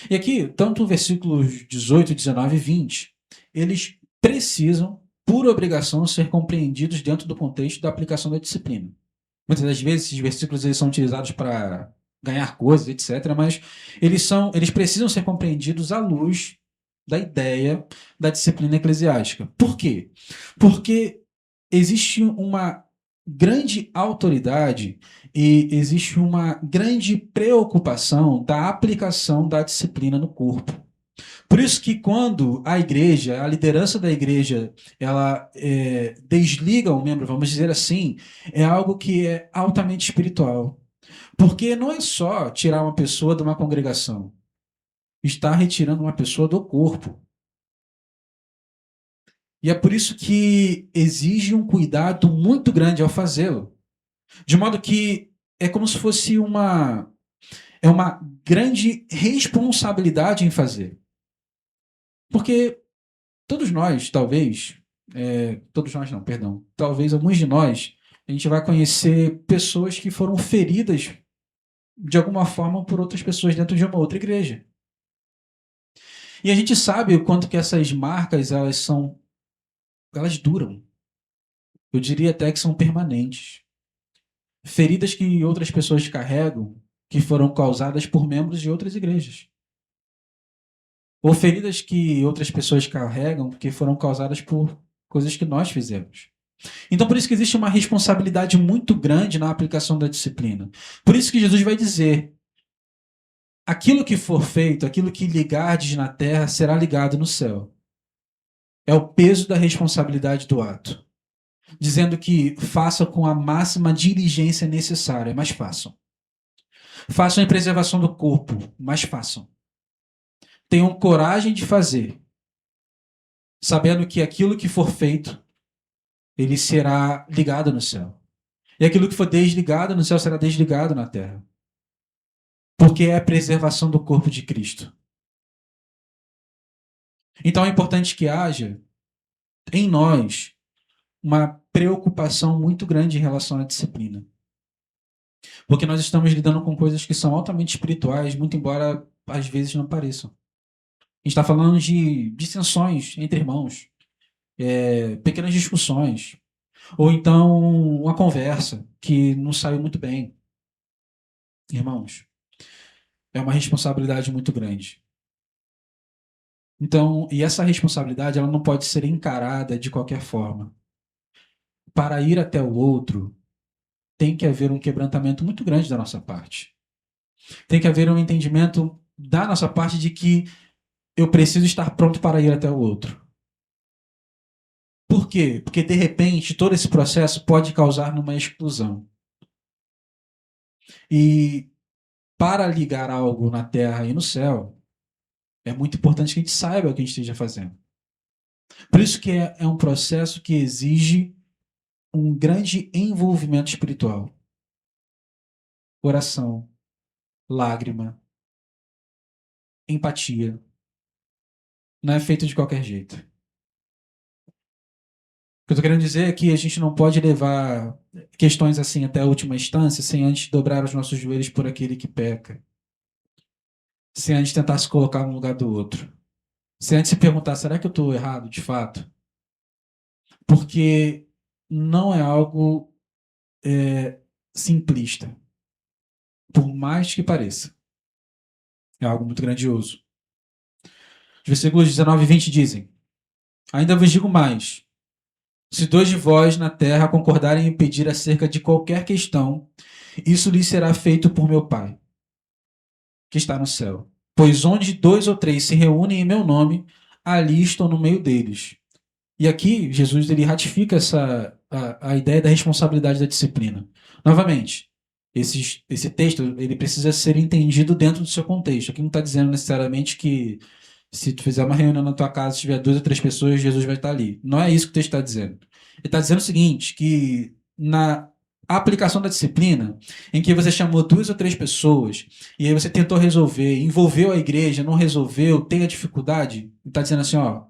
E aqui, tanto o versículos 18, 19 e 20, eles precisam, por obrigação, ser compreendidos dentro do contexto da aplicação da disciplina. Muitas das vezes esses versículos eles são utilizados para ganhar coisas, etc., mas eles precisam ser compreendidos à luz da ideia da disciplina eclesiástica. Por quê? Porque existe uma grande autoridade e existe uma grande preocupação da aplicação da disciplina no corpo. Por isso que quando a igreja, a liderança da igreja, ela desliga um membro, vamos dizer assim, é algo que é altamente espiritual. Porque não é só tirar uma pessoa de uma congregação, está retirando uma pessoa do corpo. E é por isso que exige um cuidado muito grande ao fazê-lo. De modo que é como se fosse uma grande responsabilidade em fazer. Porque todos nós, talvez, todos nós não, perdão, talvez alguns de nós, a gente vai conhecer pessoas que foram feridas de alguma forma por outras pessoas dentro de uma outra igreja. E a gente sabe o quanto que essas marcas, elas duram. Eu diria até que são permanentes. Feridas que outras pessoas carregam, que foram causadas por membros de outras igrejas. Ou feridas que outras pessoas carregam, que foram causadas por coisas que nós fizemos. Então, por isso que existe uma responsabilidade muito grande na aplicação da disciplina. Por isso que Jesus vai dizer: aquilo que for feito, aquilo que ligardes na terra, será ligado no céu. É o peso da responsabilidade do ato. Dizendo que façam com a máxima diligência necessária, mas façam. Façam em preservação do corpo, mas façam. Tenham coragem de fazer, sabendo que aquilo que for feito, ele será ligado no céu. E aquilo que for desligado no céu será desligado na terra. Porque é a preservação do corpo de Cristo. Então é importante que haja em nós uma preocupação muito grande em relação à disciplina. Porque nós estamos lidando com coisas que são altamente espirituais, muito embora às vezes não pareçam. A gente está falando de dissensões entre irmãos, pequenas discussões, ou então uma conversa que não saiu muito bem. Irmãos, é uma responsabilidade muito grande. Então, e essa responsabilidade ela não pode ser encarada de qualquer forma. Para ir até o outro, tem que haver um quebrantamento muito grande da nossa parte. Tem que haver um entendimento da nossa parte de que eu preciso estar pronto para ir até o outro. Por quê? Porque, de repente, todo esse processo pode causar numa exclusão. E para ligar algo na terra e no céu, é muito importante que a gente saiba o que a gente esteja fazendo. Por isso que é um processo que exige um grande envolvimento espiritual. Oração, lágrima, empatia. Não é feito de qualquer jeito. O que eu estou querendo dizer é que a gente não pode levar questões assim até a última instância sem antes dobrar os nossos joelhos por aquele que peca. Sem antes tentar se colocar no lugar do outro. Sem antes se perguntar, será que eu estou errado de fato? Porque não é algo simplista. Por mais que pareça. É algo muito grandioso. Os versículos 19 e 20 dizem: Ainda vos digo mais. Se dois de vós na terra concordarem em pedir acerca de qualquer questão, isso lhes será feito por meu Pai, que está no céu. Pois onde dois ou três se reúnem em meu nome, ali estou no meio deles. E aqui, Jesus ele ratifica a ideia da responsabilidade da disciplina. Novamente, esse texto ele precisa ser entendido dentro do seu contexto. Aqui não está dizendo necessariamente que se tu fizer uma reunião na tua casa, se tiver duas ou três pessoas, Jesus vai estar ali. Não é isso que o texto está dizendo. Ele está dizendo o seguinte, que na aplicação da disciplina, em que você chamou duas ou três pessoas, e aí você tentou resolver, envolveu a igreja, não resolveu, tem a dificuldade, ele está dizendo assim, ó,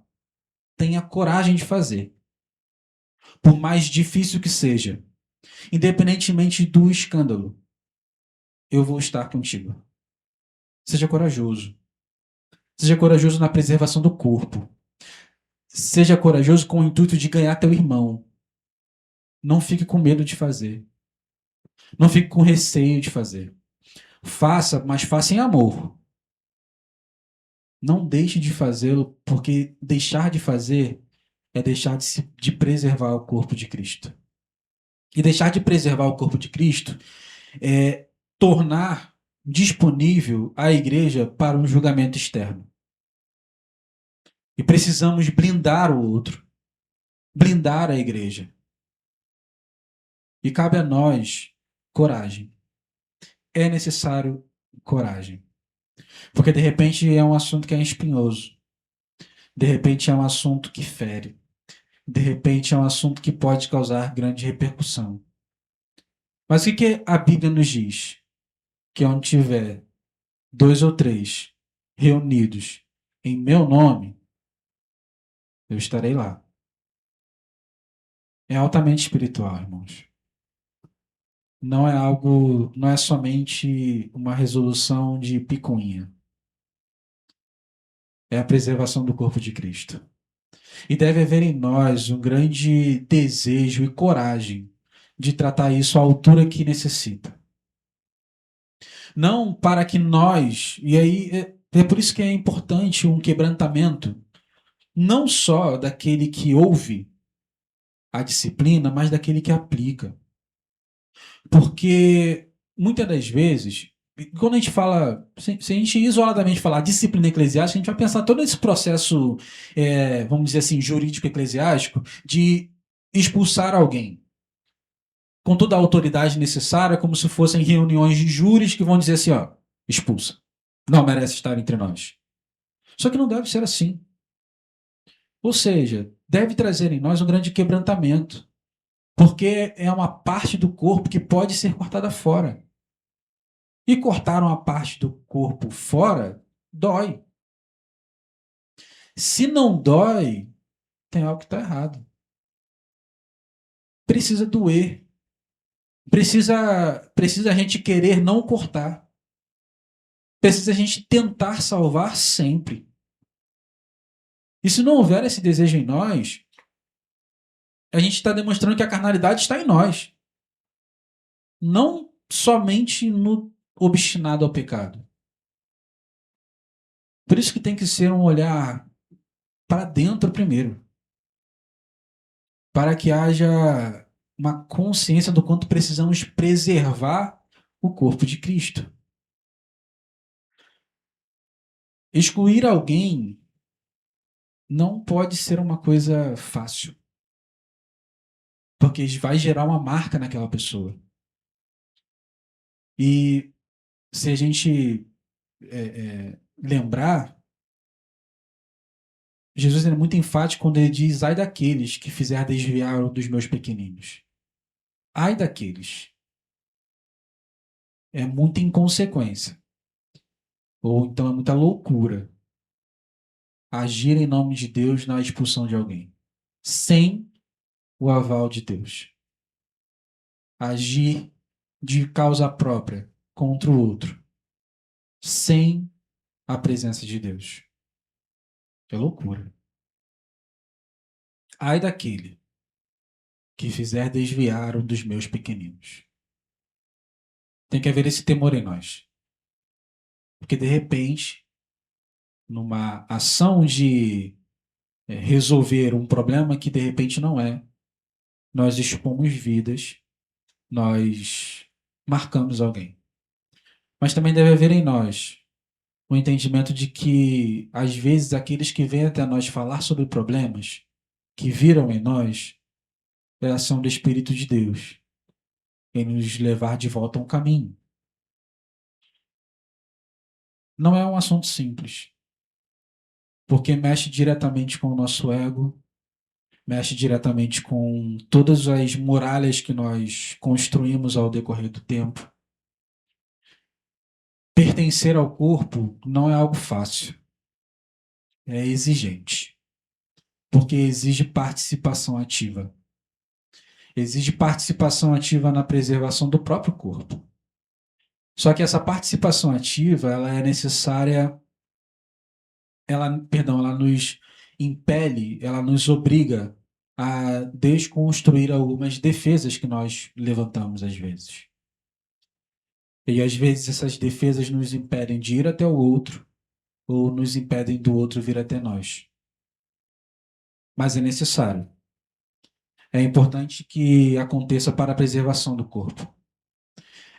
tenha coragem de fazer. Por mais difícil que seja, independentemente do escândalo, eu vou estar contigo. Seja corajoso. Seja corajoso na preservação do corpo. Seja corajoso com o intuito de ganhar teu irmão. Não fique com medo de fazer. Não fique com receio de fazer. Faça, mas faça em amor. Não deixe de fazê-lo, porque deixar de fazer é deixar de preservar o corpo de Cristo. E deixar de preservar o corpo de Cristo é tornar disponível a igreja para um julgamento externo. E precisamos blindar o outro, blindar a igreja. E cabe a nós coragem. É necessário coragem. Porque de repente é um assunto que é espinhoso. De repente é um assunto que fere. De repente é um assunto que pode causar grande repercussão. Mas o que a Bíblia nos diz? Que onde tiver dois ou três reunidos em meu nome, eu estarei lá. É altamente espiritual, irmãos. Não é algo, não é somente uma resolução de picuinha. É a preservação do corpo de Cristo. E deve haver em nós um grande desejo e coragem de tratar isso à altura que necessita. Não para que nós, e aí é por isso que é importante um quebrantamento, não só daquele que ouve a disciplina, mas daquele que aplica. Porque muitas das vezes, quando a gente fala, se a gente isoladamente falar disciplina eclesiástica, a gente vai pensar todo esse processo, vamos dizer assim, jurídico eclesiástico, de expulsar alguém com toda a autoridade necessária, como se fossem reuniões de júris que vão dizer assim, ó, expulsa. Não merece estar entre nós. Só que não deve ser assim. Ou seja, deve trazer em nós um grande quebrantamento. Porque é uma parte do corpo que pode ser cortada fora. E cortar uma parte do corpo fora dói. Se não dói, tem algo que está errado. Precisa doer. Precisa a gente querer não cortar. Precisa a gente tentar salvar sempre. E se não houver esse desejo em nós, a gente está demonstrando que a carnalidade está em nós. Não somente no obstinado ao pecado. Por isso que tem que ser um olhar para dentro primeiro. Para que haja uma consciência do quanto precisamos preservar o corpo de Cristo. Excluir alguém não pode ser uma coisa fácil. Porque vai gerar uma marca naquela pessoa. E se a gente lembrar, Jesus é muito enfático quando ele diz: ai daqueles que fizer desviar dos meus pequeninos. Ai daqueles. É muita inconsequência. Ou então é muita loucura agir em nome de Deus na expulsão de alguém, sem o aval de Deus. Agir de causa própria contra o outro, sem a presença de Deus. É loucura. Ai daquele que fizer desviar um dos meus pequeninos. Tem que haver esse temor em nós. Porque, de repente, numa ação de resolver um problema que, de repente, não é, nós expomos vidas, nós marcamos alguém. Mas também deve haver em nós o entendimento de que, às vezes, aqueles que vêm até nós falar sobre problemas que viram em nós é a ação do Espírito de Deus em nos levar de volta a um caminho. Não é um assunto simples, porque mexe diretamente com o nosso ego, mexe diretamente com todas as muralhas que nós construímos ao decorrer do tempo. Pertencer ao corpo não é algo fácil, é exigente, porque exige participação ativa. Exige participação ativa na preservação do próprio corpo. Só que essa participação ativa, ela é necessária, ela nos impele, ela nos obriga a desconstruir algumas defesas que nós levantamos às vezes. E às vezes essas defesas nos impedem de ir até o outro, ou nos impedem do outro vir até nós. Mas é necessário. É importante que aconteça para a preservação do corpo.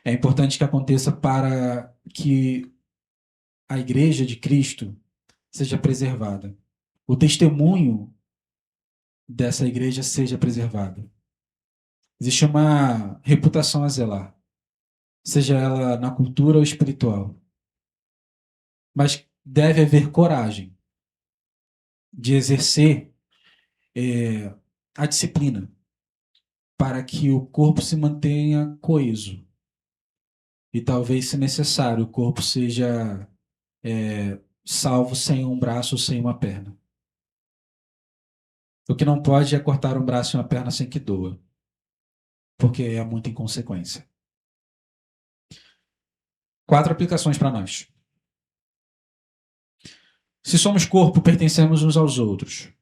É importante que aconteça para que a Igreja de Cristo seja preservada. O testemunho dessa igreja seja preservado. Existe uma reputação a zelar, seja ela na cultura ou espiritual. Mas deve haver coragem de exercer a disciplina para que o corpo se mantenha coeso. E talvez, se necessário, o corpo seja salvo sem um braço ou sem uma perna. O que não pode é cortar um braço e uma perna sem que doa, porque é muita inconsequência. 4 aplicações para nós. Se somos corpo, pertencemos uns aos outros.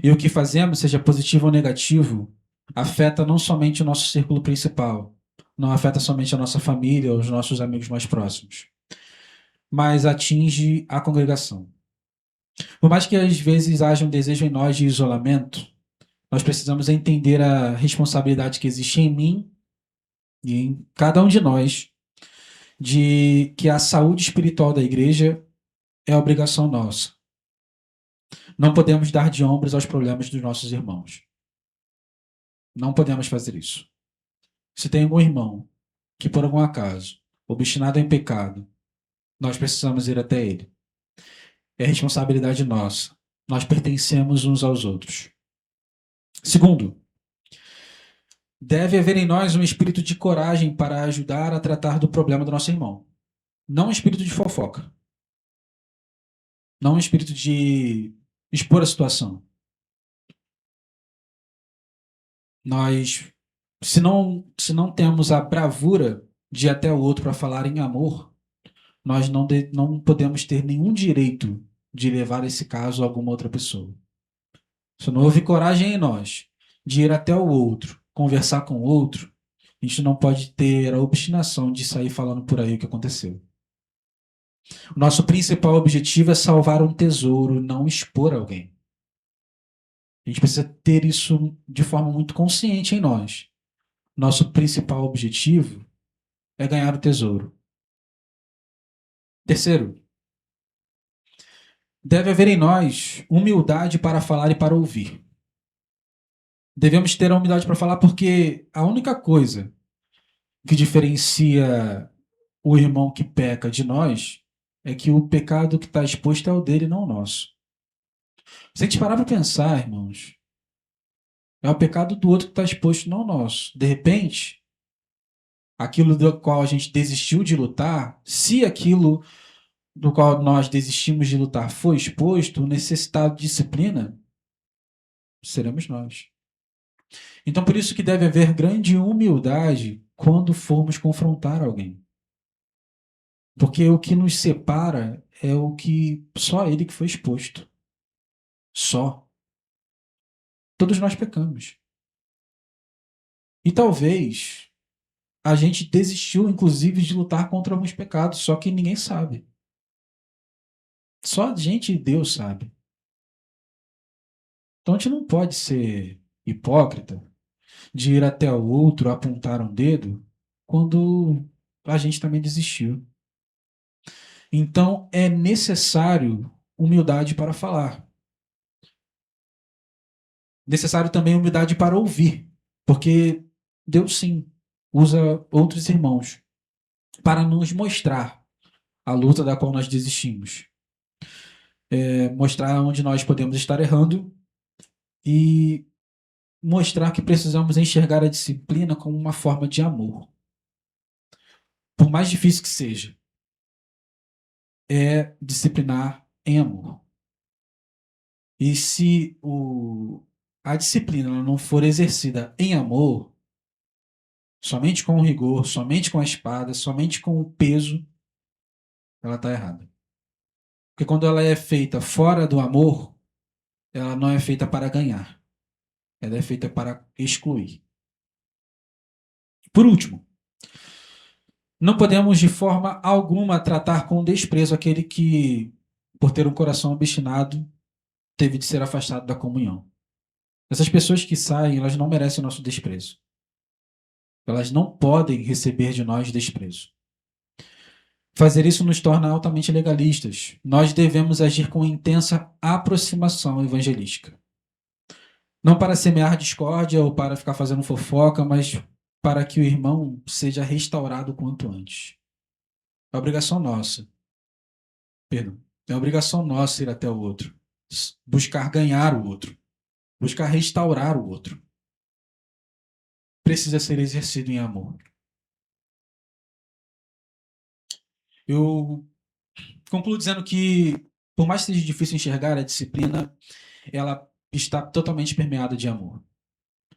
E o que fazemos, seja positivo ou negativo, afeta não somente o nosso círculo principal, não afeta somente a nossa família ou os nossos amigos mais próximos, mas atinge a congregação. Por mais que às vezes haja um desejo em nós de isolamento, nós precisamos entender a responsabilidade que existe em mim e em cada um de nós, de que a saúde espiritual da igreja é obrigação nossa. Não podemos dar de ombros aos problemas dos nossos irmãos. Não podemos fazer isso. Se tem algum irmão que, por algum acaso, obstinado em pecado, nós precisamos ir até ele. É responsabilidade nossa. Nós pertencemos uns aos outros. Segundo, Deve haver em nós um espírito de coragem para ajudar a tratar do problema do nosso irmão. Não um espírito de fofoca. Não um espírito de expor a situação. Nós, se não temos a bravura de ir até o outro para falar em amor, nós não podemos ter nenhum direito de levar esse caso a alguma outra pessoa. Se não houve coragem em nós de ir até o outro, conversar com o outro, a gente não pode ter a obstinação de sair falando por aí o que aconteceu. O nosso principal objetivo é salvar um tesouro, não expor alguém. A gente precisa ter isso de forma muito consciente em nós. Nosso principal objetivo é ganhar o tesouro. Terceiro, deve haver em nós humildade para falar e para ouvir. Devemos ter a humildade para falar porque a única coisa que diferencia o irmão que peca de nós é que o pecado que está exposto é o dele, não o nosso. Se a gente parar para pensar, irmãos, é o pecado do outro que está exposto, não o nosso. De repente, aquilo do qual a gente desistiu de lutar, se aquilo do qual nós desistimos de lutar for exposto, o necessitado de disciplina, seremos nós. Então, por isso que deve haver grande humildade quando formos confrontar alguém. Porque o que nos separa é o que só ele que foi exposto. Só. Todos nós pecamos. E talvez a gente desistiu, inclusive, de lutar contra alguns pecados, só que ninguém sabe. Só a gente e Deus sabe. Então a gente não pode ser hipócrita de ir até o outro, apontar um dedo, quando a gente também desistiu. Então é necessário humildade para falar. Necessário também humildade para ouvir, porque Deus sim usa outros irmãos para nos mostrar a luta da qual nós desistimos. Mostrar onde nós podemos estar errando e mostrar que precisamos enxergar a disciplina como uma forma de amor. Por mais difícil que seja, é disciplinar em amor. E se a disciplina não for exercida em amor, somente com o rigor, somente com a espada, somente com o peso, ela está errada. Porque quando ela é feita fora do amor, ela não é feita para ganhar. Ela é feita para excluir. Por último, não podemos de forma alguma tratar com desprezo aquele que, por ter um coração obstinado, teve de ser afastado da comunhão. Essas pessoas que saem, elas não merecem o nosso desprezo. Elas não podem receber de nós desprezo. Fazer isso nos torna altamente legalistas. Nós devemos agir com intensa aproximação evangelística. Não para semear discórdia ou para ficar fazendo fofoca, mas para que o irmão seja restaurado o quanto antes. É obrigação nossa. Perdão. É obrigação nossa ir até o outro. Buscar ganhar o outro. Buscar restaurar o outro. Precisa ser exercido em amor. Eu concluo dizendo que, por mais que seja difícil enxergar, a disciplina ela está totalmente permeada de amor.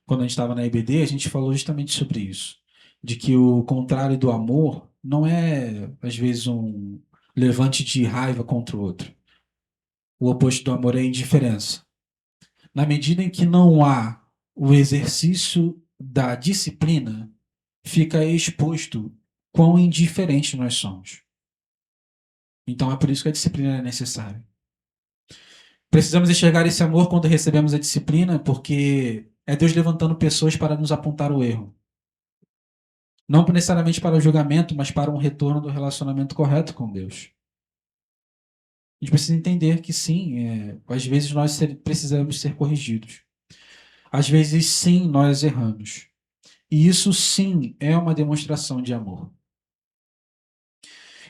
Quando a gente estava na IBD, a gente falou justamente sobre isso. De que o contrário do amor não é, às vezes, um levante de raiva contra o outro. O oposto do amor é a indiferença. Na medida em que não há o exercício da disciplina, fica exposto quão indiferentes nós somos. Então é por isso que a disciplina é necessária. Precisamos enxergar esse amor quando recebemos a disciplina, porque é Deus levantando pessoas para nos apontar o erro. Não necessariamente para o julgamento, mas para um retorno do relacionamento correto com Deus. A gente precisa entender que sim, às vezes nós precisamos ser corrigidos. Às vezes sim, nós erramos. E isso sim é uma demonstração de amor.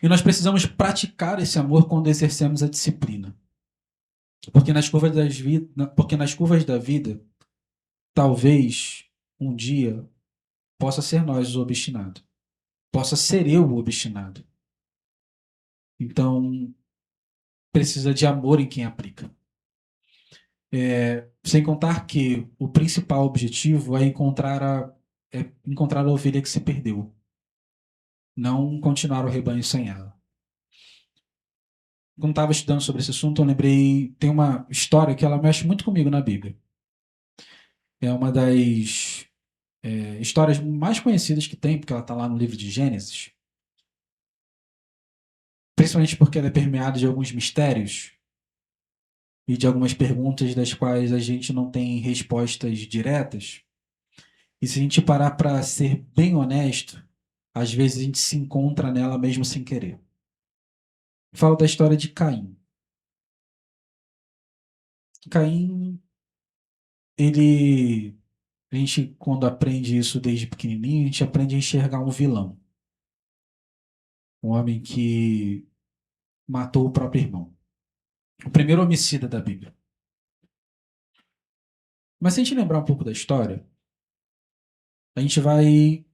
E nós precisamos praticar esse amor quando exercemos a disciplina. Porque nas curvas da vida, talvez um dia possa ser nós o obstinado, possa ser eu o obstinado. Então, precisa de amor em quem aplica. Sem contar que o principal objetivo é encontrar a ovelha que se perdeu, não continuar o rebanho sem ela. Quando estava estudando sobre esse assunto, eu lembrei, tem uma história que ela mexe muito comigo na Bíblia. É uma das histórias mais conhecidas que tem, porque ela está lá no livro de Gênesis, principalmente porque ela é permeada de alguns mistérios e de algumas perguntas das quais a gente não tem respostas diretas. E se a gente parar para ser bem honesto, às vezes a gente se encontra nela mesmo sem querer. Falo da história de Caim. Caim, ele, a gente quando aprende isso desde pequenininho, a gente aprende a enxergar um vilão, um homem que matou o próprio irmão, o primeiro homicida da Bíblia. Mas se a gente lembrar um pouco da história, a gente vai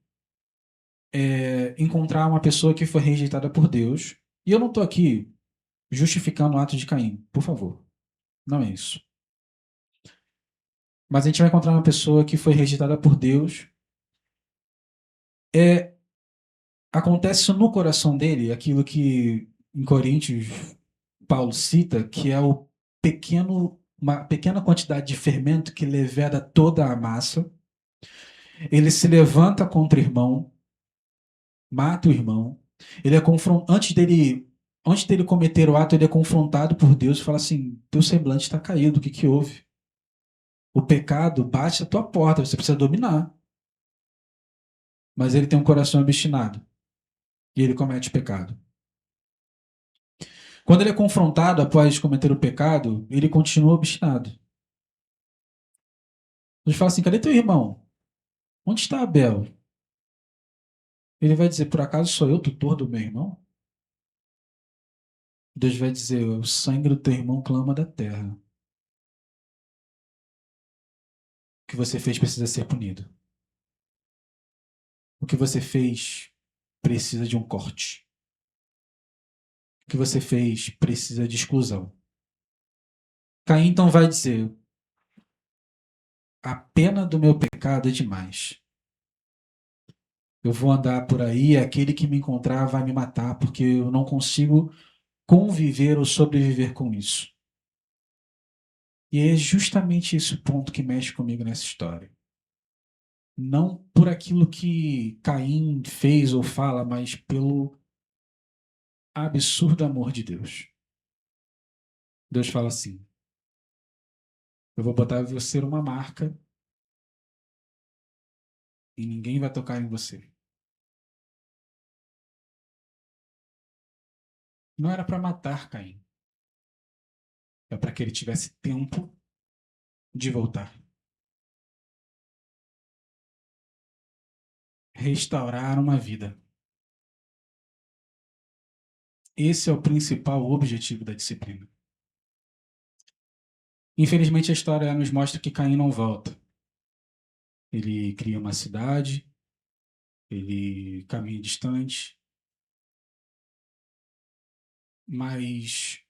encontrar uma pessoa que foi rejeitada por Deus. E eu não estou aqui justificando o ato de Caim, por favor. Não é isso. Mas a gente vai encontrar uma pessoa que foi rejeitada por Deus. Acontece no coração dele aquilo que em Coríntios Paulo cita, que é uma pequena quantidade de fermento que leveda toda a massa. Ele se levanta contra o irmão, mata o irmão. Ele é antes dele cometer o ato, ele é confrontado por Deus e fala assim: teu semblante está caído, o que que houve? O pecado bate à tua porta, você precisa dominar. Mas ele tem um coração obstinado e ele comete o pecado. Quando ele é confrontado após cometer o pecado, ele continua obstinado. Deus fala assim: cadê teu irmão? Onde está Abel? Ele vai dizer: por acaso sou eu tutor do meu irmão? Deus vai dizer: o sangue do teu irmão clama da terra. O que você fez precisa ser punido. O que você fez precisa de um corte. O que você fez precisa de exclusão. Caim então vai dizer: a pena do meu pecado é demais. Eu vou andar por aí e aquele que me encontrar vai me matar, porque eu não consigo conviver ou sobreviver com isso. E é justamente esse o ponto que mexe comigo nessa história. Não por aquilo que Caim fez ou fala, mas pelo absurdo amor de Deus. Deus fala assim: eu vou botar em você uma marca e ninguém vai tocar em você. Não era para matar Caim, é para que ele tivesse tempo de voltar. Restaurar uma vida. Esse é o principal objetivo da disciplina. Infelizmente, a história nos mostra que Caim não volta. Ele cria uma cidade, ele caminha distante, mas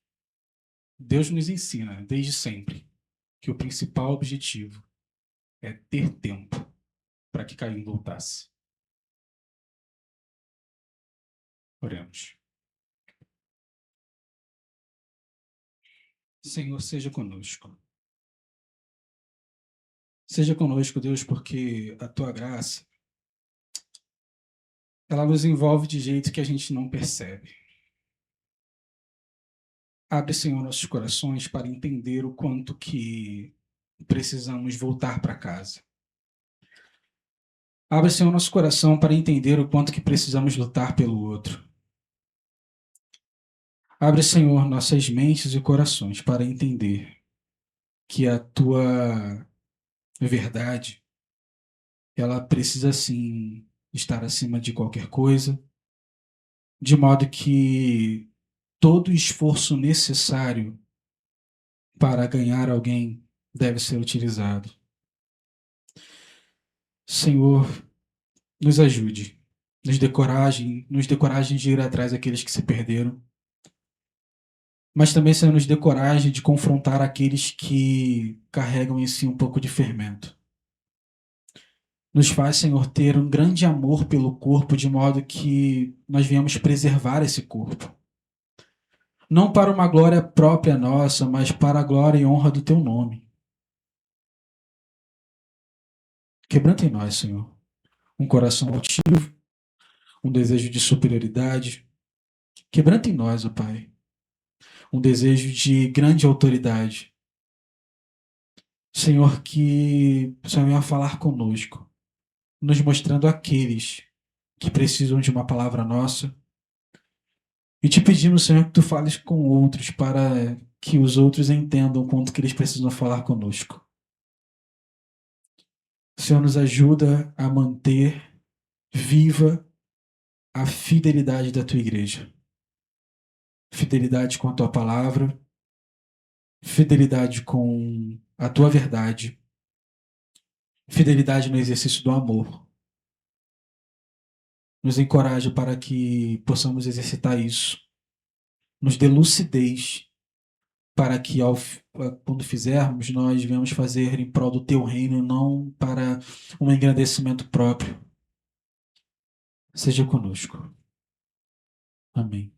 Deus nos ensina, desde sempre, que o principal objetivo é ter tempo para que Caim voltasse. Oremos. Senhor, seja conosco. Seja conosco, Deus, porque a tua graça, ela nos envolve de jeito que a gente não percebe. Abre, Senhor, nossos corações para entender o quanto que precisamos voltar para casa. Abre, Senhor, nosso coração para entender o quanto que precisamos lutar pelo outro. Abre, Senhor, nossas mentes e corações para entender que a tua verdade, ela precisa sim estar acima de qualquer coisa, de modo que todo esforço necessário para ganhar alguém deve ser utilizado. Senhor, nos ajude, nos dê coragem de ir atrás daqueles que se perderam, mas também, Senhor, nos dê coragem de confrontar aqueles que carregam em si um pouco de fermento. Nos faz, Senhor, ter um grande amor pelo corpo, de modo que nós venhamos preservar esse corpo. Não para uma glória própria nossa, mas para a glória e honra do teu nome. Quebranta em nós, Senhor, um coração altivo, um desejo de superioridade. Quebranta em nós, ó Pai, um desejo de grande autoridade. Senhor, que o Senhor venha falar conosco, nos mostrando aqueles que precisam de uma palavra nossa. E te pedimos, Senhor, que tu fales com outros para que os outros entendam quanto que eles precisam falar conosco. Senhor, nos ajuda a manter viva a fidelidade da tua igreja. Fidelidade com a tua palavra, fidelidade com a tua verdade, fidelidade no exercício do amor. Nos encoraja para que possamos exercitar isso. Nos dê lucidez para que, quando fizermos, nós venhamos fazer em prol do teu reino, não para um engrandecimento próprio. Seja conosco. Amém.